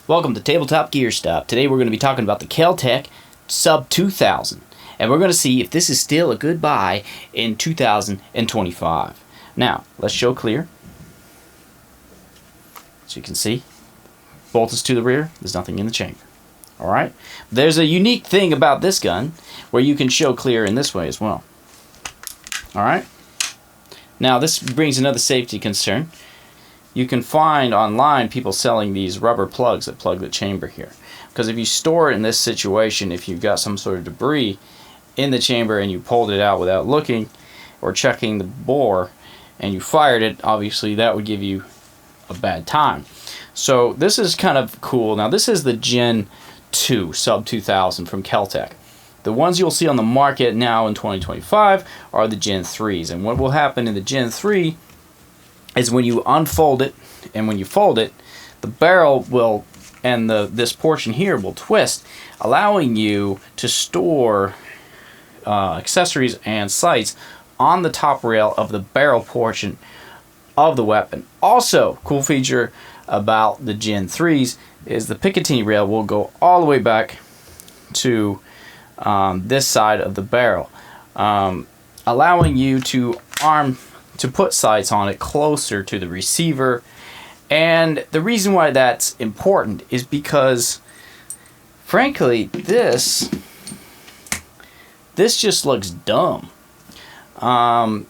Welcome to Tabletop Gear Stuff. Today we're going to be talking about the KelTec sub2000, and we're going to see if this is still a good buy in 2025. Now, let's show clear. So you can see, bolt is to the rear, there's nothing in the chamber. Alright, there's a unique thing about this gun where you can show clear in this way as well. Alright, now this brings another safety concern. You can find online people selling these rubber plugs that plug the chamber here. Because if you store it in this situation, if you've got some sort of debris in the chamber and you pulled it out without looking or checking the bore and you fired it, obviously that would give you a bad time. So this is kind of cool. Now this is the Gen 2 sub2000 from KelTec. The ones you'll see on the market now in 2025 are the Gen 3s. And what will happen in the Gen 3 is when you unfold it and when you fold it, the barrel will, and this portion here will twist, allowing you to store accessories and sights on the top rail of the barrel portion of the weapon. Also, cool feature about the Gen 3s is the Picatinny rail will go all the way back to this side of the barrel, allowing you to put sights on it closer to the receiver. And the reason why that's important is because, frankly, this just looks dumb. And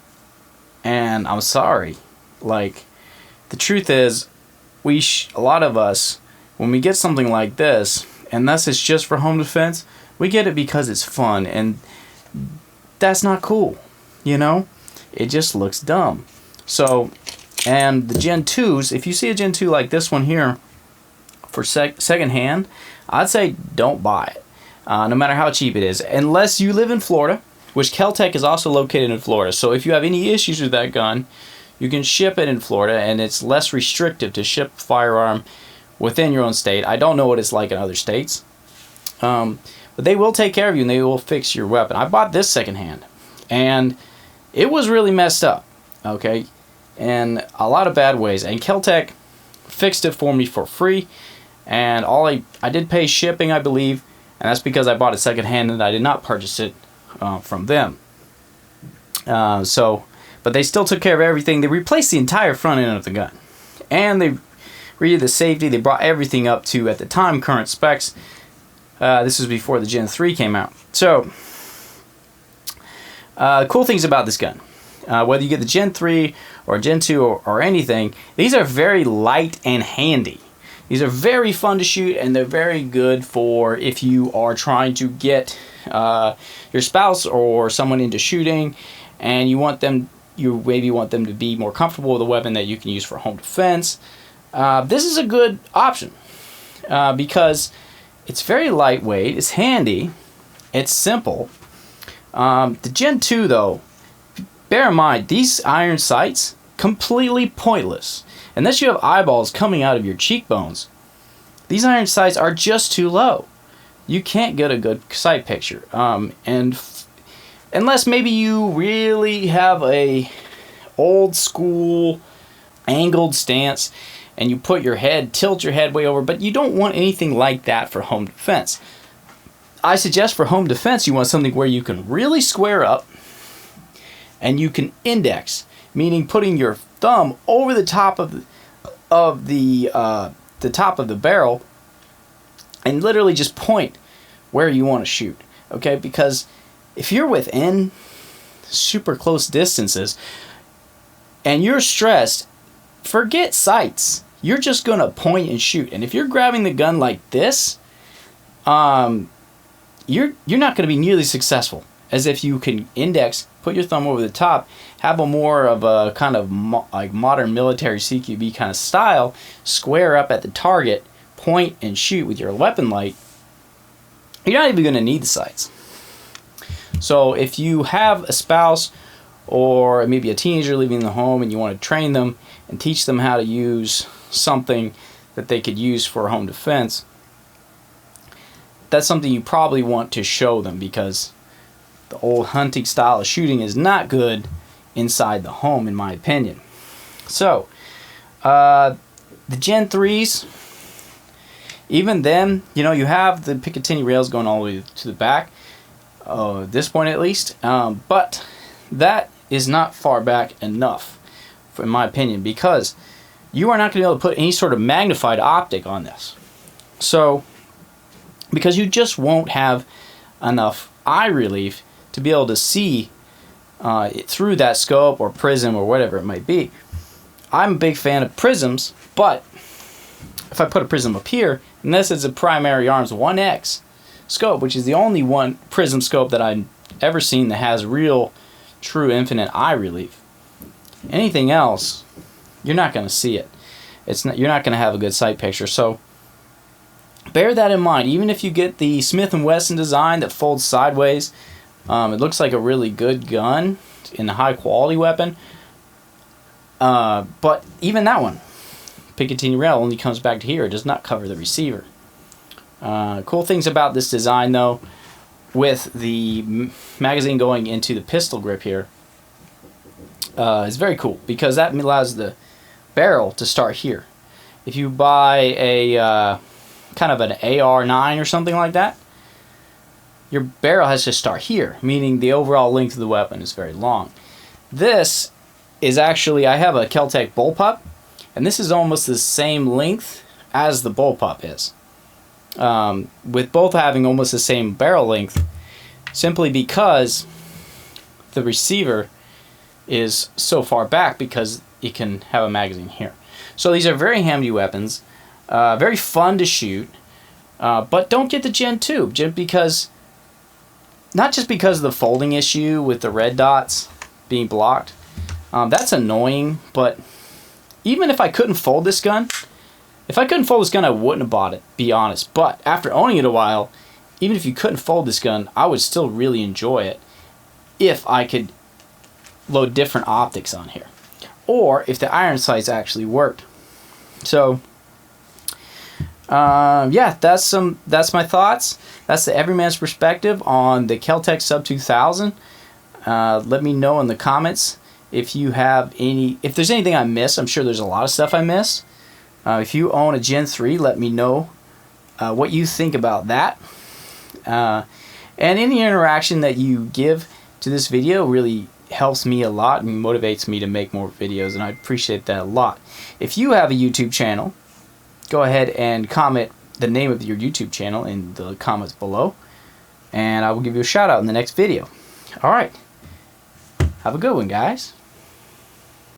I'm sorry. Like, the truth is, a lot of us, when we get something like this, unless it's just for home defense, we get it because it's fun, and that's not cool, you know? It just looks dumb. So, and the Gen 2s, if you see a Gen 2 like this one here for second hand, I'd say don't buy it, no matter how cheap it is, unless you live in Florida, which KelTec is also located in Florida. So if you have any issues with that gun, you can ship it in Florida, and it's less restrictive to ship a firearm within your own state. I don't know what it's like in other states, but they will take care of you and they will fix your weapon. I bought this secondhand, and it was really messed up, okay, in a lot of bad ways. And KelTec fixed it for me for free, and I did pay shipping, I believe, and that's because I bought it secondhand and I did not purchase it from them. But they still took care of everything. They replaced the entire front end of the gun, and they redid the safety. They brought everything up to, at the time, current specs. This was before the Gen 3 came out. So, cool things about this gun. Whether you get the Gen 3 or Gen 2 or anything, these are very light and handy. These are very fun to shoot, and they're very good for if you are trying to get your spouse or someone into shooting, and you maybe want them to be more comfortable with a weapon that you can use for home defense. This is a good option because it's very lightweight, it's handy, it's simple. The Gen 2, though, bear in mind, these iron sights, completely pointless. Unless you have eyeballs coming out of your cheekbones, these iron sights are just too low. You can't get a good sight picture. And unless maybe you really have a old school angled stance and you tilt your head way over, but you don't want anything like that for home defense. I suggest for home defense you want something where you can really square up and you can index, meaning putting your thumb over the top of the top of the barrel and literally just point where you want to shoot. Okay, because if you're within super close distances and you're stressed, forget sights. You're just gonna point and shoot. And if you're grabbing the gun like this, you're not gonna be nearly successful as if you can index, put your thumb over the top, have a more of a kind of like modern military CQB kind of style, square up at the target, point and shoot with your weapon light. You're not even going to need the sights. So if you have a spouse or maybe a teenager leaving the home and you want to train them and teach them how to use something that they could use for home defense, that's something you probably want to show them, because the old hunting style of shooting is not good inside the home, in my opinion. So, the Gen 3s, Even then, you know, you have the Picatinny rails going all the way to the back, at this point at least, but that is not far back enough, in my opinion, because you are not going to be able to put any sort of magnified optic on this. So, because you just won't have enough eye relief to be able to see through that scope or prism or whatever it might be. I'm a big fan of prisms, but if I put a prism up here, and this is a primary arms 1X scope, which is the only one prism scope that I've ever seen that has real, true infinite eye relief. Anything else, you're not going to see it. You're not going to have a good sight picture. So bear that in mind. Even if you get the Smith & Wesson design that folds sideways, it looks like a really good gun and a high quality weapon. But even that one, Picatinny rail, only comes back to here. It does not cover the receiver. Cool things about this design, though, with the magazine going into the pistol grip here, is very cool, because that allows the barrel to start here. If you buy a kind of an AR-9 or something like that, your barrel has to start here, meaning the overall length of the weapon is very long. This is actually, I have a KelTec bullpup, and this is almost the same length as the bullpup is, with both having almost the same barrel length, simply because the receiver is so far back because it can have a magazine here. So these are very handy weapons, very fun to shoot, but don't get the Gen 2, because not just because of the folding issue with the red dots being blocked. That's annoying, but even if I couldn't fold this gun, I wouldn't have bought it, be honest. But after owning it a while, even if you couldn't fold this gun, I would still really enjoy it if I could load different optics on here, or if the iron sights actually worked. So yeah, that's my thoughts. That's the everyman's perspective on the KelTec sub2000. Let me know in the comments if you have if there's anything I missed. I'm sure there's a lot of stuff I missed. If you own a Gen 3, let me know what you think about that. And any interaction that you give to this video really helps me a lot and motivates me to make more videos, and I appreciate that a lot. If you have a YouTube channel, go ahead and comment the name of your YouTube channel in the comments below, and I will give you a shout out in the next video. Alright, have a good one, guys.